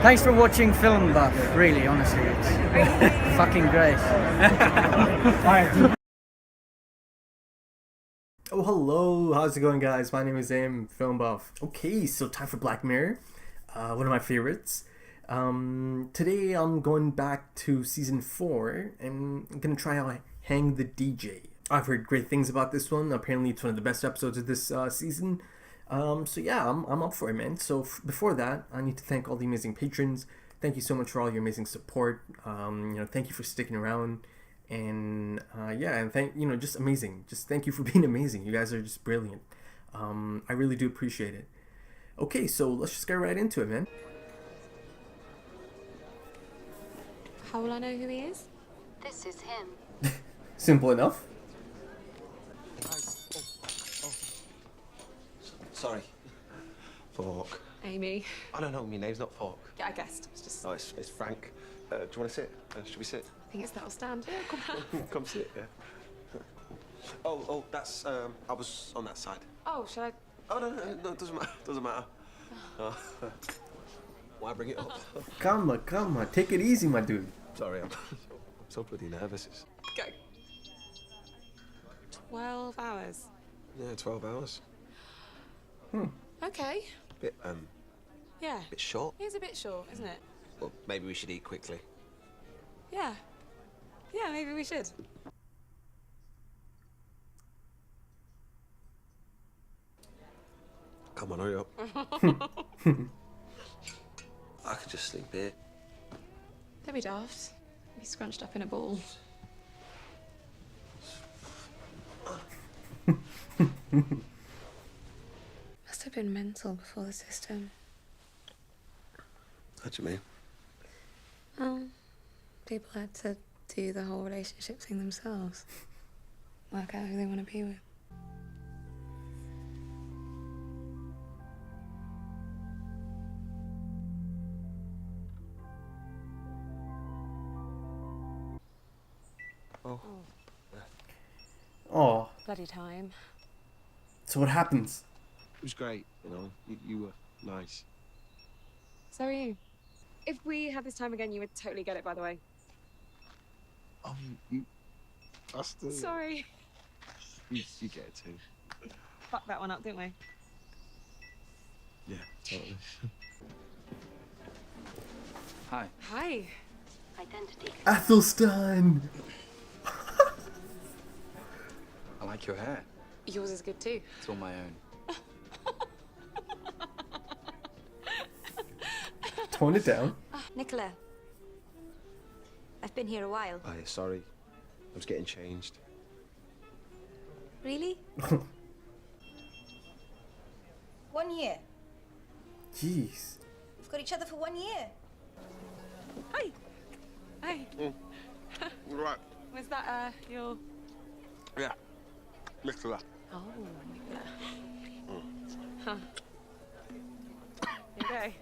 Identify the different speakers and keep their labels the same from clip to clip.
Speaker 1: Thanks for watching Film Buff, really, honestly. It's fucking great.
Speaker 2: Oh, hello. How's it going, guys? My name is Film Buff. Okay, so time for Black Mirror. One of my favorites. Today I'm going back to season 4 and I'm gonna try out Hang the DJ. I've heard great things about this one. Apparently it's one of the best episodes of this season. So yeah, I'm up for it, man. So before that, I need to thank all the amazing patrons. Thank you so much for all your amazing support. Thank you for sticking around. And just amazing. Just thank you for being amazing. You guys are just brilliant. I really do appreciate it. Okay, so let's just get right into it, man.
Speaker 3: How will I know who he is?
Speaker 4: This is him.
Speaker 2: Simple enough.
Speaker 5: Sorry. Fork.
Speaker 3: Amy.
Speaker 5: I don't know, my name's not Fork.
Speaker 3: Yeah, I guessed. It's just.
Speaker 5: Oh, it's Frank. Do you want to sit? Should we sit?
Speaker 3: I think it's that'll stand. Yeah, come on.
Speaker 5: Come sit, yeah. That's, I was on that side.
Speaker 3: Oh, shall I?
Speaker 5: Oh, no, it doesn't matter. Doesn't matter. Why bring it up?
Speaker 2: Come on. Take it easy, my dude.
Speaker 5: Sorry, I'm so bloody nervous.
Speaker 3: Go. 12 hours.
Speaker 5: Yeah, 12 hours.
Speaker 3: Okay. Yeah.
Speaker 5: Bit short.
Speaker 3: It is a bit short, isn't it?
Speaker 5: Well, maybe we should eat quickly.
Speaker 3: Yeah. Yeah, maybe we should.
Speaker 5: Come on, hurry up. I could just sleep here.
Speaker 3: Don't be daft. Be scrunched up in a ball. Must have been mental before the system.
Speaker 5: What do you mean?
Speaker 3: People had to do the whole relationship thing themselves. Work out who they want to be with.
Speaker 2: Oh,
Speaker 3: Bloody time.
Speaker 2: so what happens?
Speaker 5: It was great, you were nice.
Speaker 3: So are you. If we had this time again, you would totally get it, by the way.
Speaker 5: Oh, you bastard.
Speaker 3: Sorry.
Speaker 5: You get it too.
Speaker 3: Fuck that one up, didn't we?
Speaker 5: Yeah, totally.
Speaker 1: Hi.
Speaker 3: Hi.
Speaker 4: Identity.
Speaker 2: Athelstan!
Speaker 6: I like your hair.
Speaker 3: Yours is good too.
Speaker 6: It's all my own.
Speaker 2: Tone it down.
Speaker 4: Nicola. I've been here a while.
Speaker 5: Oh, yeah, sorry. I was getting changed.
Speaker 4: Really? 1 year.
Speaker 2: Jeez.
Speaker 4: We've got each other for 1 year.
Speaker 3: Hi. Hi.
Speaker 5: Right.
Speaker 3: Was that your?
Speaker 5: Yeah. Nicola.
Speaker 3: Oh, Nicola. Huh. You okay?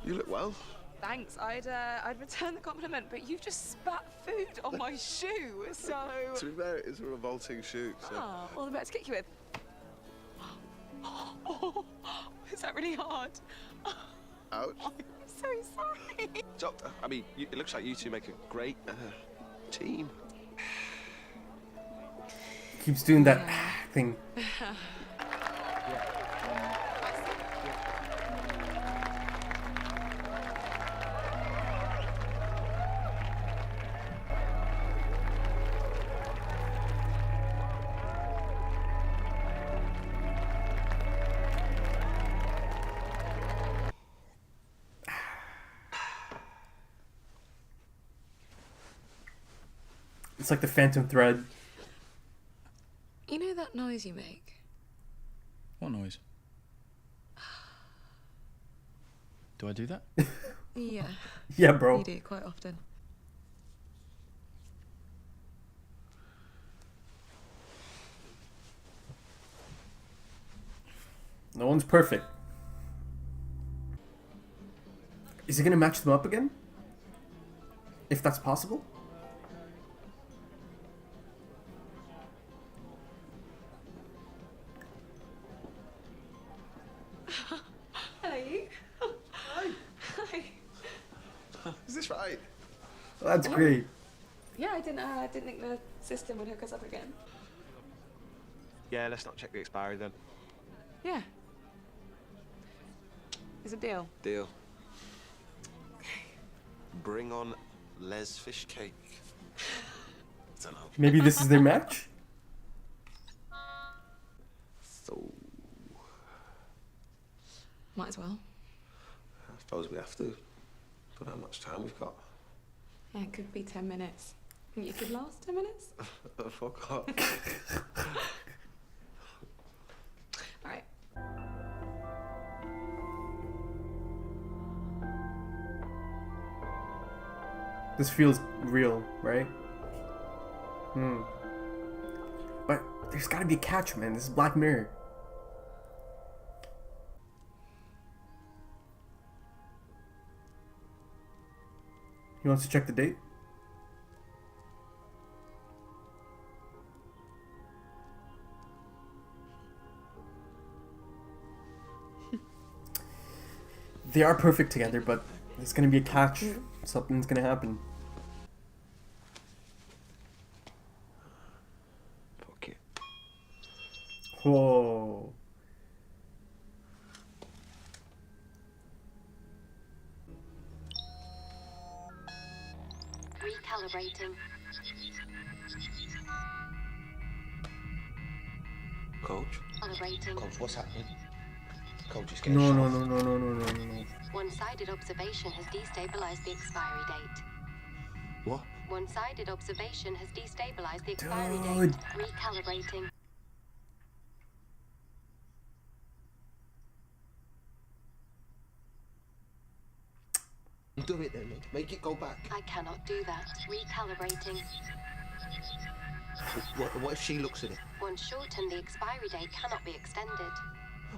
Speaker 5: You look well.
Speaker 3: Thanks. I'd return the compliment, but you've just spat food on my shoe, so.
Speaker 5: To be fair, it's a revolting shoot, so.
Speaker 3: Oh, all the better to kick you with. Oh, is that really hard?
Speaker 5: Ouch.
Speaker 3: I'm so sorry.
Speaker 5: Doctor, I mean, it looks like you two make a great team.
Speaker 2: Keeps doing that thing. It's like the phantom thread.
Speaker 3: You know that noise you make?
Speaker 6: What noise? Do I do that?
Speaker 3: Yeah.
Speaker 2: Yeah, bro.
Speaker 3: You do quite often.
Speaker 2: No one's perfect. Is he gonna match them up again? If that's possible?
Speaker 3: Hello, you.
Speaker 2: Hi.
Speaker 5: this right?
Speaker 2: That's great.
Speaker 3: Yeah, I didn't think the system would hook us up again.
Speaker 5: Yeah, let's not check the expiry then.
Speaker 3: Yeah. It's a deal.
Speaker 5: Deal. Bring on Les fish cake. Don't know.
Speaker 2: Maybe this is their match?
Speaker 5: So,
Speaker 3: Might as well.
Speaker 5: I suppose we have to. Don't know how much time we've got.
Speaker 3: Yeah, it could be 10 minutes. Think you could last 10 minutes?
Speaker 5: Fuck off.
Speaker 3: All right.
Speaker 2: This feels real, right? But there's gotta be a catch, man. This is Black Mirror. He wants to check the date? They are perfect together, but there's gonna be a catch. Something's gonna happen.
Speaker 5: Fuck it.
Speaker 2: Whoa.
Speaker 4: Recalibrating.
Speaker 5: Coach?
Speaker 4: Calibrating.
Speaker 5: Coach, what's happening? Coach is getting
Speaker 2: No,
Speaker 5: shot.
Speaker 2: no.
Speaker 4: One-sided observation has destabilized the expiry date.
Speaker 5: What?
Speaker 4: One-sided observation has destabilized the expiry
Speaker 2: Dude.
Speaker 4: date. Recalibrating.
Speaker 5: Do it then, mate. Make it go back.
Speaker 4: I cannot do that. Recalibrating.
Speaker 5: What if she looks at it?
Speaker 4: Once shortened, the expiry date cannot be extended.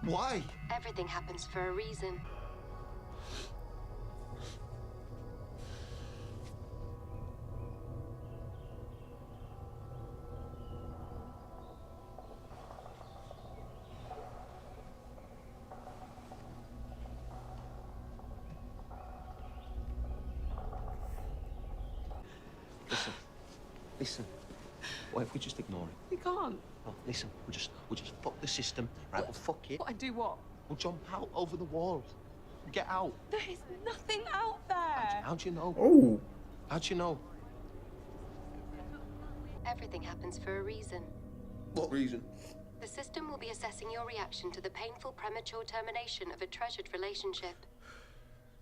Speaker 5: Why?
Speaker 4: Everything happens for a reason.
Speaker 5: Listen. What if we just ignore it?
Speaker 3: We can't.
Speaker 5: No, listen. We'll just fuck the system, right? We'll fuck it.
Speaker 3: What, and do what?
Speaker 5: We'll jump out over the wall. Get out.
Speaker 3: There is nothing out there.
Speaker 5: How'd you know?
Speaker 2: Oh.
Speaker 5: How'd you know?
Speaker 4: Everything happens for a reason.
Speaker 5: What reason?
Speaker 4: The system will be assessing your reaction to the painful premature termination of a treasured relationship,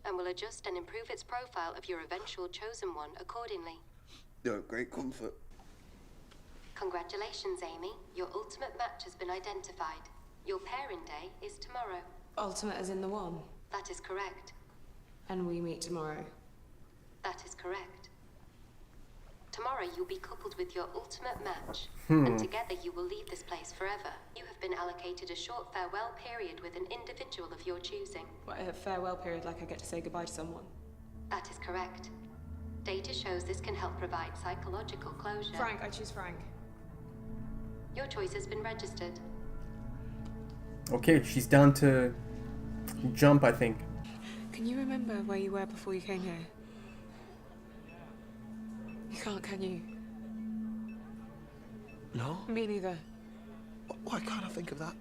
Speaker 4: and will adjust and improve its profile of your eventual chosen one accordingly.
Speaker 5: You're a great comfort.
Speaker 4: Congratulations, Amy. Your ultimate match has been identified. Your pairing day is tomorrow.
Speaker 3: Ultimate as in the one.
Speaker 4: That is correct.
Speaker 3: And we meet tomorrow.
Speaker 4: That is correct. Tomorrow you'll be coupled with your ultimate match, and together you will leave this place forever. You have been allocated a short farewell period with an individual of your choosing.
Speaker 3: What, a farewell period like I get to say goodbye to someone?
Speaker 4: That is correct. Data shows this can help provide psychological closure.
Speaker 3: Frank, I choose Frank.
Speaker 4: Your choice has been registered.
Speaker 2: Okay, she's down to jump, I think.
Speaker 3: Can you remember where you were before you came here? You can't, can you?
Speaker 5: No?
Speaker 3: Me neither.
Speaker 5: Why can't I think of that?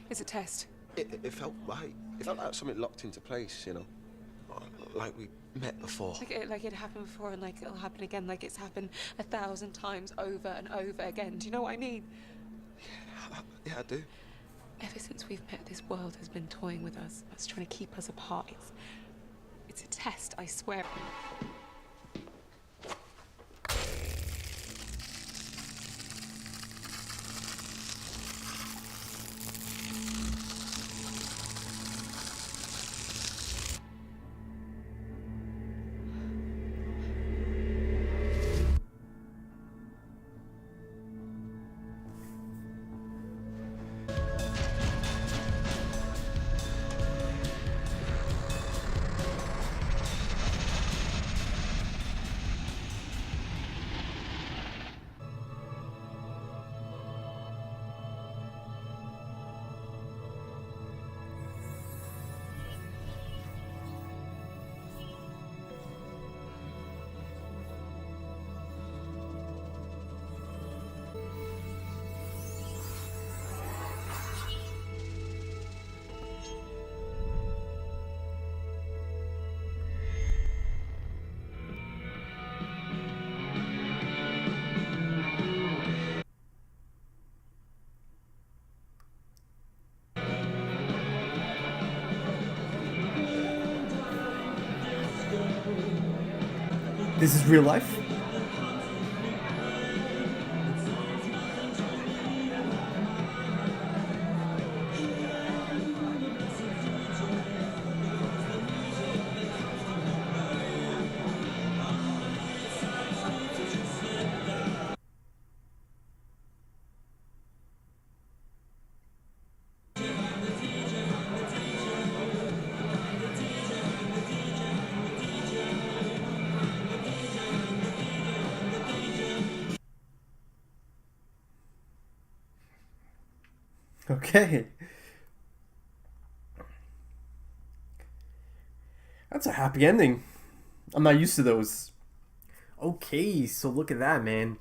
Speaker 3: It's a test.
Speaker 5: It felt right. It felt like something locked into place, you know? Like we met before.
Speaker 3: Like it happened before and like it'll happen again, like it's happened 1,000 times over and over again. Do you know what I mean?
Speaker 5: Yeah, I do.
Speaker 3: Ever since we've met, this world has been toying with us. It's trying to keep us apart. It's a test, I swear.
Speaker 2: This is real life. Okay. That's a happy ending. I'm not used to those. Okay, so look at that, man.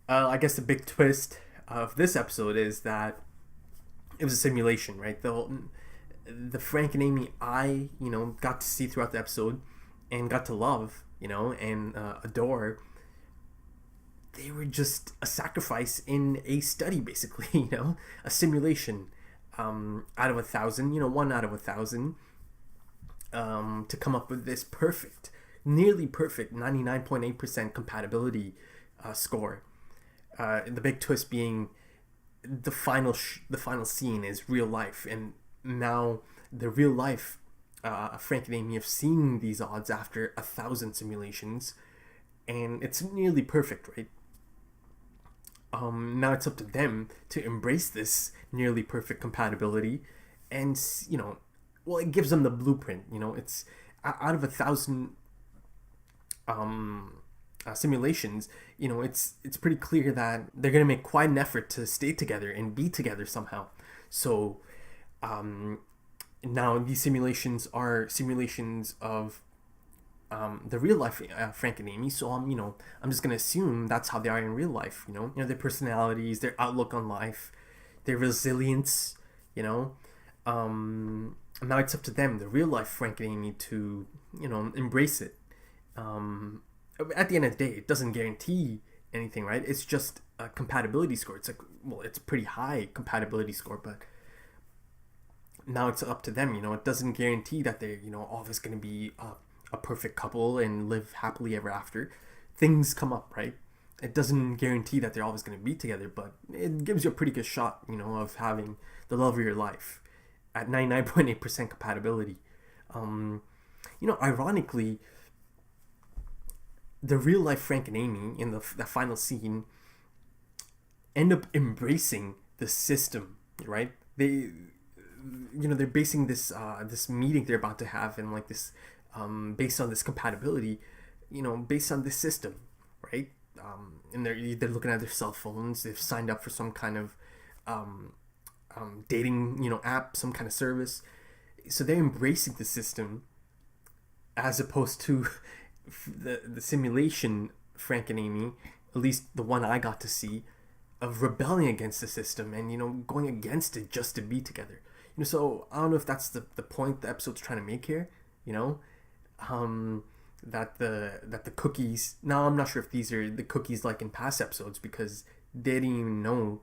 Speaker 2: I guess the big twist of this episode is that it was a simulation, right? The Frank and Amy got to see throughout the episode and got to love, and adore. They were just a sacrifice in a study, basically, a simulation out of 1,000, one out of 1,000, to come up with this perfect, nearly perfect 99.8% compatibility score. The big twist being the final scene is real life, and now the real life Frank and Amy have seen these odds after 1,000 simulations, and it's nearly perfect, right? Now it's up to them to embrace this nearly perfect compatibility, and it gives them the blueprint. It's out of 1,000 simulations. It's pretty clear that they're gonna make quite an effort to stay together and be together somehow. So now these simulations are simulations of the real life Frank and Amy. So I'm just gonna assume that's how they are in real life. Their personalities, their outlook on life, their resilience. Now it's up to them, the real life Frank and Amy, to embrace it. At the end of the day, it doesn't guarantee anything, right? It's just a compatibility score. It's it's a pretty high compatibility score, but now it's up to them. It doesn't guarantee that they're always going to be a perfect couple and live happily ever after. Things come up, right? It doesn't guarantee that they're always going to be together, but it gives you a pretty good shot, of having the love of your life at 99.8% compatibility. Ironically, the real life Frank and Amy in the final scene end up embracing the system, right? They're basing this this meeting they're about to have, and like this based on this compatibility, based on this system, right? And they're looking at their cell phones. They've signed up for some kind of dating app, some kind of service. So they're embracing the system, as opposed to the simulation Frank and Amy, at least the one I got to see, of rebelling against the system and going against it just to be together. So I don't know if that's the point the episode's trying to make here. That the cookies. Now I'm not sure if these are the cookies like in past episodes, because they didn't even know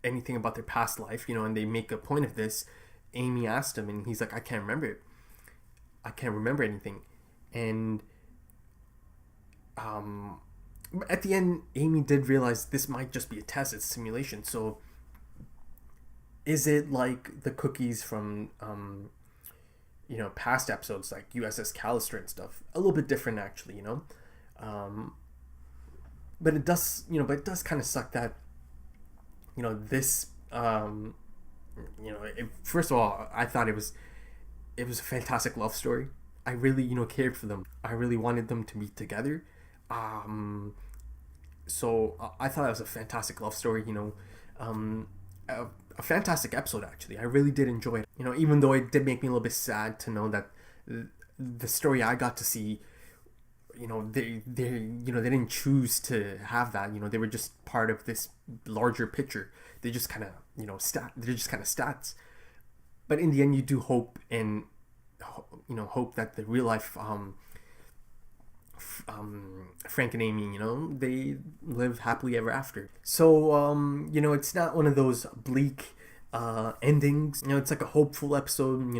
Speaker 2: anything about their past life, and they make a point of this. Amy asked him, and he's like, I can't remember it. I can't remember anything. And at the end, Amy did realize this might just be a test, it's a simulation. So is it like the cookies from past episodes like USS Callister and stuff? A little bit different, actually, but it does kind of suck that this first of all, I thought it was a fantastic love story. I really cared for them. I really wanted them to be together. So I thought it was a fantastic love story. A fantastic episode, actually. I really did enjoy it. Even though it did make me a little bit sad to know that the story I got to see, they didn't choose to have that. They were just part of this larger picture. They just kind of they're just kind of stats. But in the end, you do hope and hope that the real life Frank and Amy, they live happily ever after. So it's not one of those bleak endings. It's like a hopeful episode,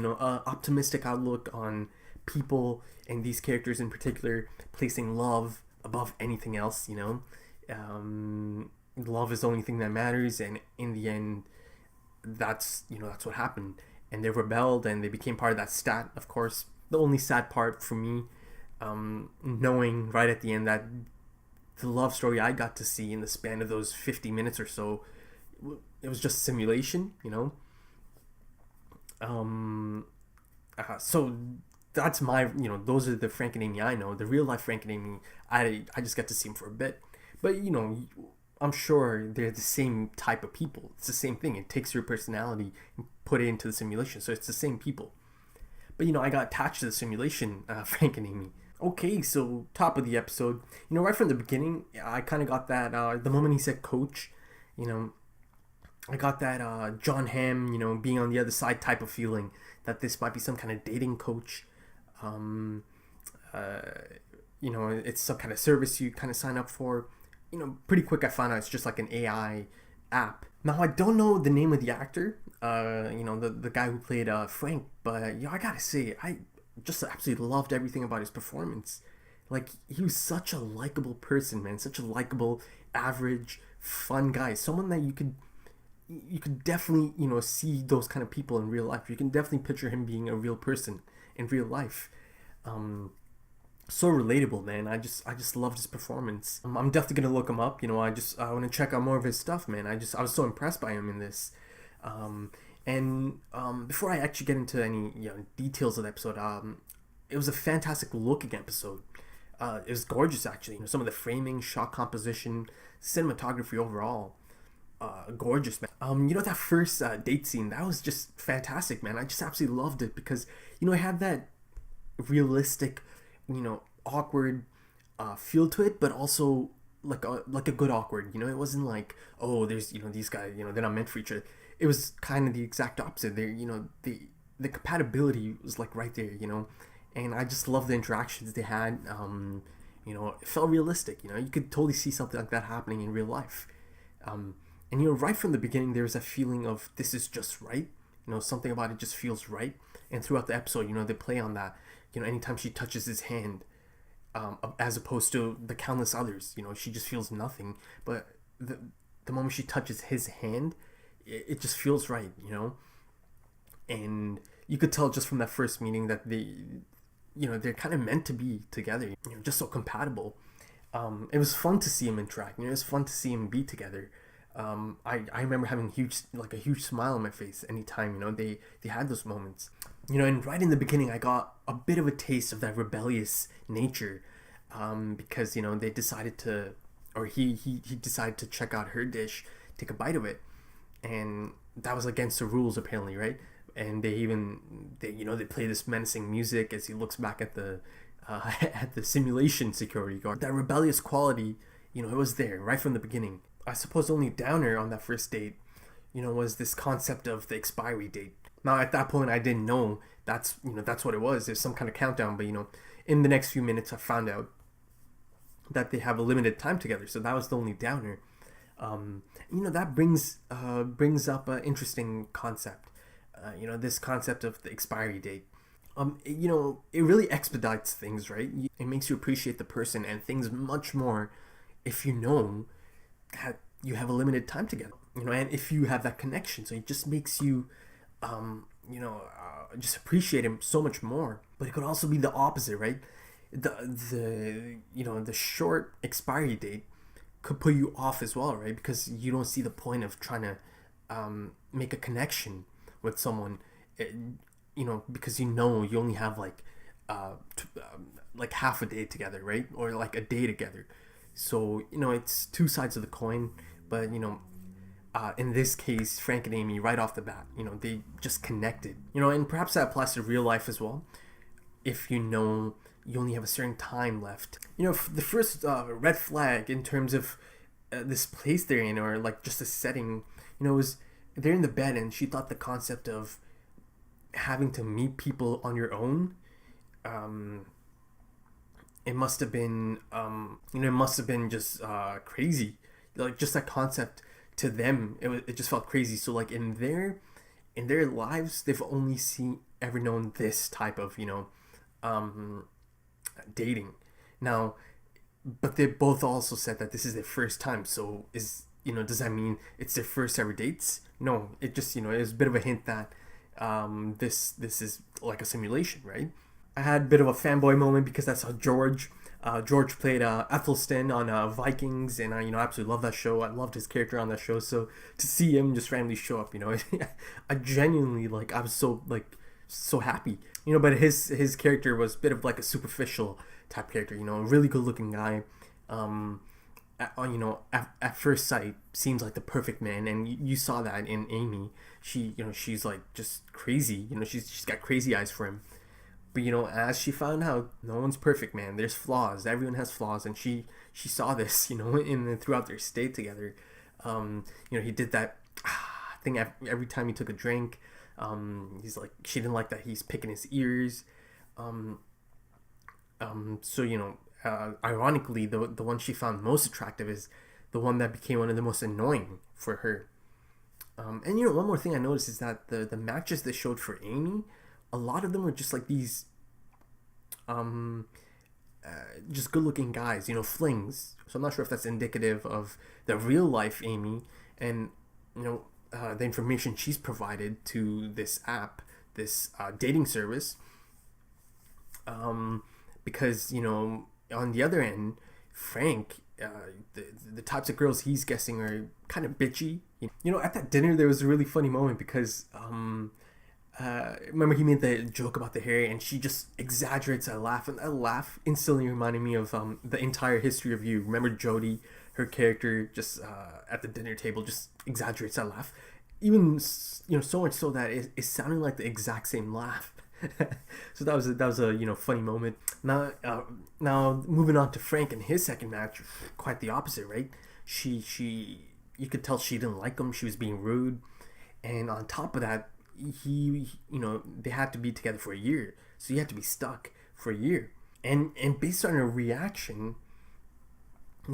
Speaker 2: optimistic outlook on people and these characters in particular placing love above anything else, you know. Love is the only thing that matters, and in the end, that's what happened. And they rebelled and they became part of that stat. Of course, the only sad part for me, knowing right at the end that the love story I got to see in the span of those 50 minutes or so, it was just simulation, you know. So that's my, those are the Frank and Amy I know. The real life Frank and Amy, I just got to see them for a bit. But, I'm sure they're the same type of people. It's the same thing. It takes your personality and put it into the simulation. So it's the same people. But, I got attached to the simulation, Frank and Amy. Okay, so top of the episode, right from the beginning, I kind of got that, the moment he said coach, I got that John Hamm, being on the other side type of feeling that this might be some kind of dating coach. It's some kind of service you kind of sign up for. Pretty quick I found out it's just like an AI app. Now I don't know the name of the actor, the guy who played Frank, but I gotta say, I just absolutely loved everything about his performance. Like, he was such a likable person, man, such a likable, average, fun guy, someone that you could definitely, see those kind of people in real life. You can definitely picture him being a real person in real life. So relatable, man. I just loved his performance. I'm definitely gonna look him up. I want to check out more of his stuff, man. I was so impressed by him in this. Before I actually get into any details of the episode, it was a fantastic looking episode. It was gorgeous, actually. Some of the framing, shot composition, cinematography overall, gorgeous, man. That first date scene, that was just fantastic, man. I just absolutely loved it because it had that realistic, awkward feel to it, but also like a good awkward. It wasn't like, oh, there's these guys, they're not meant for each other. It was kind of the exact opposite. There, the compatibility was like right there, and I just love the interactions they had. It felt realistic. You could totally see something like that happening in real life. And right from the beginning, there was a feeling of this is just right. Something about it just feels right. And throughout the episode, they play on that. Anytime she touches his hand, as opposed to the countless others, she just feels nothing. But the moment she touches his hand, it just feels right, And you could tell just from that first meeting that they're kind of meant to be together, just so compatible. It was fun to see him interact. It was fun to see him be together. I remember having a huge smile on my face anytime they had those moments. And right in the beginning, I got a bit of a taste of that rebellious nature, because they decided to, or he decided to check out her dish, take a bite of it, and that was against the rules apparently, right? And they play this menacing music as he looks back at the at the simulation security guard. That rebellious quality, it was there right from the beginning. I suppose the only downer on that first date, was this concept of the expiry date. Now at that point I didn't know that's what it was. There's some kind of countdown, but in the next few minutes I found out that they have a limited time together. So that was the only downer. That brings up an interesting concept. This concept of the expiry date. It really expedites things, right? It makes you appreciate the person and things much more if you know that you have a limited time together, and if you have that connection. So it just makes you, just appreciate him so much more. But it could also be the opposite, right? The short expiry date could put you off as well, right? Because you don't see the point of trying to make a connection with someone, because you only have like half a day together, right? Or like a day together. So it's two sides of the coin. But in this case, Frank and Amy, right off the bat, they just connected. And perhaps that applies to real life as well. If you only have a certain time left. The first red flag in terms of this place they're in, or like just the setting, was they're in the bed and she thought the concept of having to meet people on your own, it must have been just crazy. Like, just that concept to them, it just felt crazy. So like in their lives, they've only ever known this type of dating. Now, but they both also said that this is their first time. So does that mean it's their first ever dates? No, it just, it was a bit of a hint that this is like a simulation, right? I had a bit of a fanboy moment because I saw George. George played Ethelstan on Vikings, and I absolutely love that show. I loved his character on that show. So to see him just randomly show up, I genuinely I was so happy, But his character was a bit of like a superficial type character, a really good looking guy. At first sight seems like the perfect man, and you saw that in Amy. She's like just crazy, she's got crazy eyes for him. But as she found out, no one's perfect, man. There's flaws. Everyone has flaws, and she saw this, throughout their stay together. He did that thing every time he took a drink. He's like, she didn't like that he's picking his ears. Ironically, the one she found most attractive is the one that became one of the most annoying for her. And one more thing I noticed is that the matches they showed for Amy, a lot of them were just like these just good looking guys, flings. So I'm not sure if that's indicative of the real life Amy and the information she's provided to this app, this dating service. Because on the other end, Frank, the types of girls he's guessing are kind of bitchy. At that dinner there was a really funny moment because remember he made the joke about the hair, and she just exaggerates a laugh, and that laugh instantly reminded me of the entire History of You. Remember Jodie, her character, just at the dinner table just exaggerates that laugh, even so much so that it sounded like the exact same laugh. So that was a funny moment. Now moving on to Frank and his second match, quite the opposite, right? She you could tell she didn't like him. She was being rude, and on top of that, they had to be together for a year, so you had to be stuck for a year. And based on her reaction,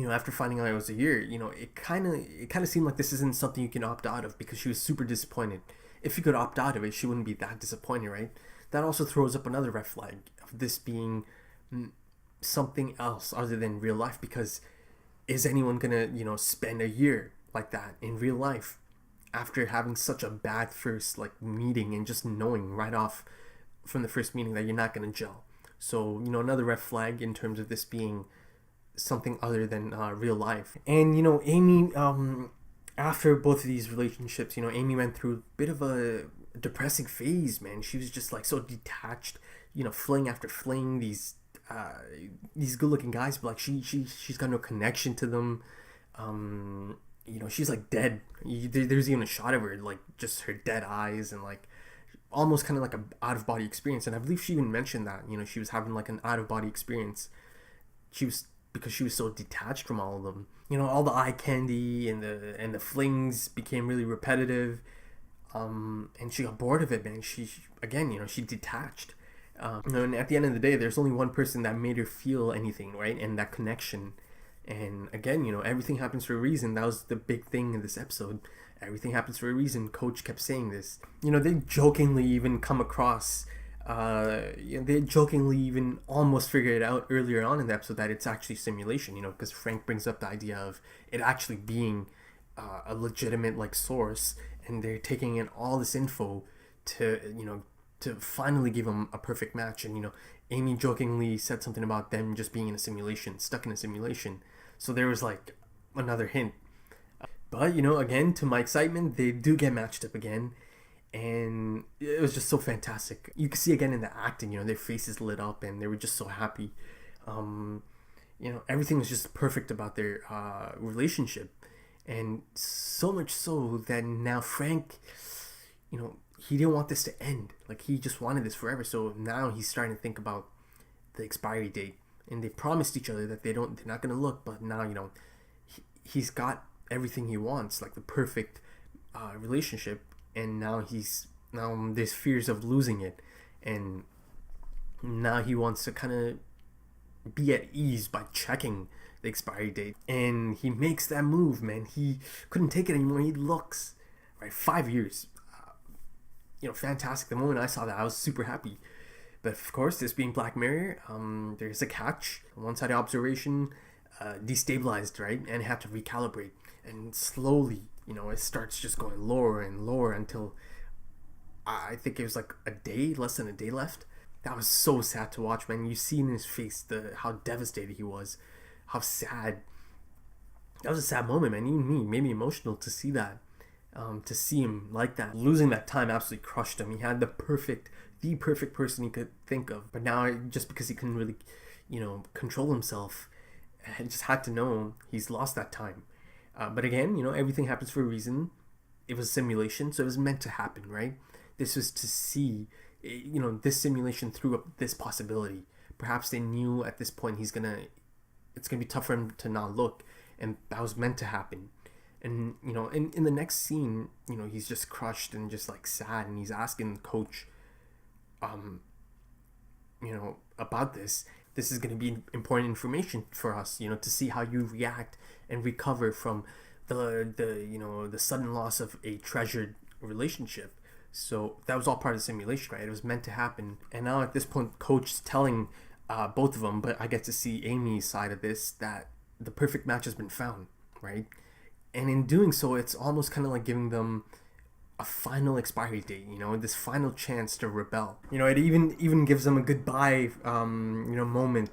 Speaker 2: after finding out it was a year, it kind of seemed like this isn't something you can opt out of, because she was super disappointed. If you could opt out of it, she wouldn't be that disappointed, right? That also throws up another red flag of this being something else other than real life, because is anyone gonna spend a year like that in real life after having such a bad first meeting and just knowing right off from the first meeting that you're not gonna gel? So another red flag in terms of this being something other than real life. And Amy, after both of these relationships, Amy went through a bit of a depressing phase, man. She was just so detached, fling after fling, these good looking guys, but she's got no connection to them. She's dead. There's even a shot of her just her dead eyes, and almost kind of like a out of body experience. And I believe she even mentioned that she was having an out of body experience. Because she was so detached from all of them. All the eye candy and the flings became really repetitive. And she got bored of it, man. She detached. And at the end of the day, there's only one person that made her feel anything, right? And that connection. And again, everything happens for a reason. That was the big thing in this episode. Everything happens for a reason. Coach kept saying this. They jokingly even come across, they jokingly even almost figured it out earlier on in the episode that it's actually simulation, because Frank brings up the idea of it actually being a legitimate source, and they're taking in all this info to finally give him a perfect match. And Amy jokingly said something about them just being in a simulation, stuck in a simulation. So there was another hint. But again, to my excitement, they do get matched up again, and it was just so fantastic. You could see again in the acting, their faces lit up, and they were just so happy. Everything was just perfect about their relationship. And so much so that now Frank, he didn't want this to end. He just wanted this forever. So now he's starting to think about the expiry date. And they promised each other that they're not going to look. But now, he's got everything he wants, the perfect relationship. And now there's fears of losing it. And now he wants to kind of be at ease by checking the expiry date, and he makes that move, man. He couldn't take it anymore. He looks, right, 5 years, fantastic. The moment I saw that, I was super happy. But of course, this being Black Mirror, there's a catch. One-sided observation destabilized, right? And had to recalibrate. And slowly, it starts just going lower and lower until I think it was like less than a day left. That was so sad to watch, man. You see in his face how devastated he was, how sad. That was a sad moment, man. Even me, made me emotional to see that. To see him like that. Losing that time absolutely crushed him. He had the perfect person he could think of. But now, just because he couldn't really, control himself, he just had to know he's lost that time. But again, everything happens for a reason. It was a simulation, so it was meant to happen, right? This was to see, this simulation threw up this possibility. Perhaps they knew at this point it's gonna be tough for him to not look, and that was meant to happen. And in the next scene, he's just crushed and just like sad, and he's asking the coach, about this. This is going to be important information for us, to see how you react and recover from the sudden loss of a treasured relationship. So that was all part of the simulation, right? It was meant to happen. And now at this point, coach is telling both of them, but I get to see Amy's side of this, that the perfect match has been found, right? And in doing so, it's almost kind of like giving them a final expiry date, this final chance to rebel. It even gives them a goodbye, moment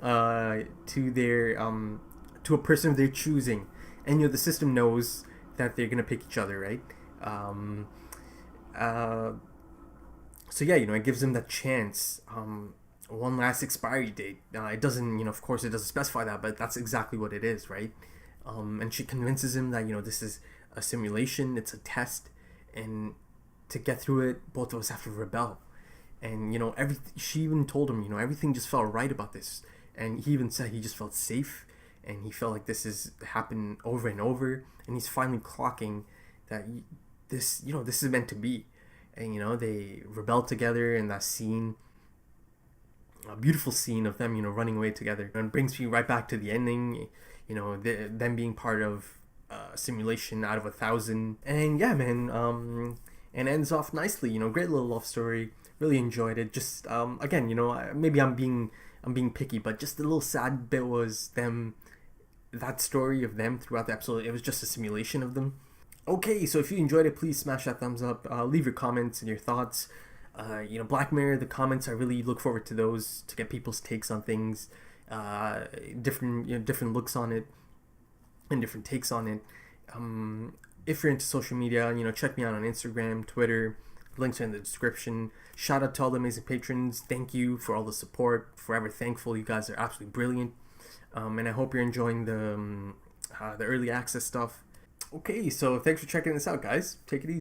Speaker 2: to their to a person of their choosing. And the system knows that they're gonna pick each other, right? So yeah, it gives them that chance. One last expiry date. It doesn't, of course, it doesn't specify that, but that's exactly what it is, right? And she convinces him that this is a simulation, it's a test, and to get through it, both of us have to rebel. And she even told him, everything just felt right about this, and he even said he just felt safe, and he felt like this has happened over and over, and he's finally clocking that this is meant to be. And they rebel together in that scene, a beautiful scene of them running away together, and it brings me right back to the ending, them being part of a simulation out of 1,000. And yeah, man, and ends off nicely. Great little love story. Really enjoyed it. Just again, maybe I'm being picky, but just the little sad bit was that story of them throughout the episode. It was just a simulation of them. Okay, so if you enjoyed it, please smash that thumbs up. Leave your comments and your thoughts. Black Mirror, the comments, I really look forward to those, to get people's takes on things, different looks on it, and different takes on it. If you're into social media, check me out on Instagram, Twitter. Links are in the description. Shout out to all the amazing patrons. Thank you for all the support. Forever thankful. You guys are absolutely brilliant. And I hope you're enjoying the early access stuff. Okay, so thanks for checking this out, guys. Take it easy.